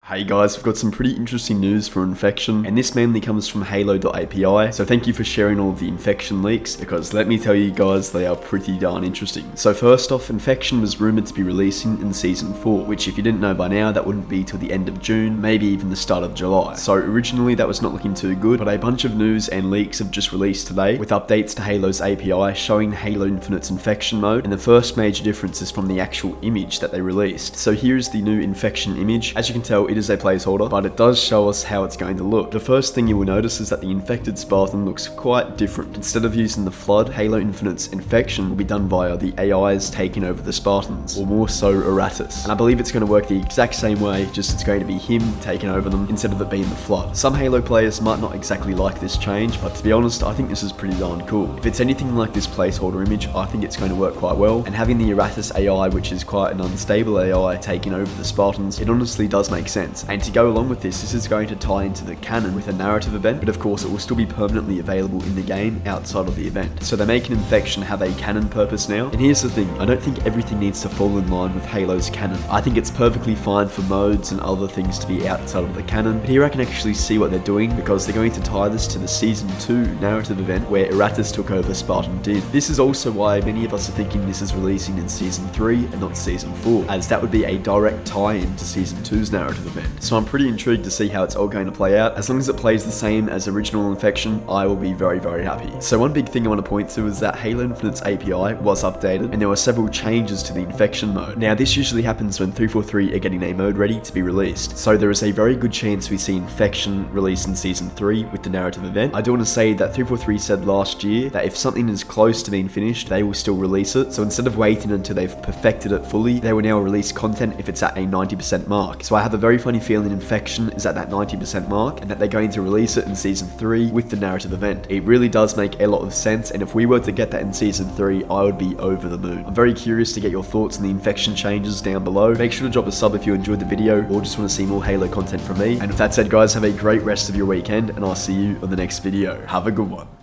Hey guys, we've got some pretty interesting news for Infection, and this mainly comes from Halo.api, so thank you for sharing all of the Infection leaks, because let me tell you guys, they are pretty darn interesting. So first off, Infection was rumoured to be releasing in Season 4, which if you didn't know by now, that wouldn't be till the end of June, maybe even the start of July. So originally that was not looking too good, but a bunch of news and leaks have just released today, with updates to Halo's API showing Halo Infinite's Infection mode, and the first major difference is from the actual image that they released. So here's the new Infection image. As you can tell, it is a placeholder, but it does show us how it's going to look. The first thing you will notice is that the infected Spartan looks quite different. Instead of using the Flood, Halo Infinite's Infection will be done via the AIs taking over the Spartans, or more so Eratus. And I believe it's going to work the exact same way, just it's going to be him taking over them instead of it being the Flood. Some Halo players might not exactly like this change, but to be honest, I think this is pretty darn cool. If it's anything like this placeholder image, I think it's going to work quite well, and having the Eratus AI, which is quite an unstable AI, taking over the Spartans, it honestly does make sense. And to go along with this is going to tie into the canon with a narrative event, but of course it will still be permanently available in the game outside of the event. So they're making Infection have a canon purpose now, and here's the thing, I don't think everything needs to fall in line with Halo's canon. I think it's perfectly fine for modes and other things to be outside of the canon, but here I can actually see what they're doing, because they're going to tie this to the Season 2 narrative event where Eratus took over Spartan Din. This is also why many of us are thinking this is releasing in Season 3 and not Season 4, as that would be a direct tie-in to Season 2's narrative event. So I'm pretty intrigued to see how it's all going to play out. As long as it plays the same as original Infection, I will be very, very happy. So one big thing I want to point to is that Halo Infinite's API was updated, and there were several changes to the Infection mode. Now this usually happens when 343 are getting a mode ready to be released, so there is a very good chance we see Infection released in Season 3 with the narrative event. I do want to say that 343 said last year that if something is close to being finished, they will still release it, so instead of waiting until they've perfected it fully, they will now release content if it's at a 90% mark. So I have a very funny feeling Infection is at that 90% mark, and that they're going to release it in Season 3 with the narrative event. It really does make a lot of sense, and if we were to get that in Season 3, I would be over the moon. I'm very curious to get your thoughts on the Infection changes down below. Make sure to drop a sub if you enjoyed the video, or just want to see more Halo content from me. And with that said guys, have a great rest of your weekend, and I'll see you on the next video. Have a good one.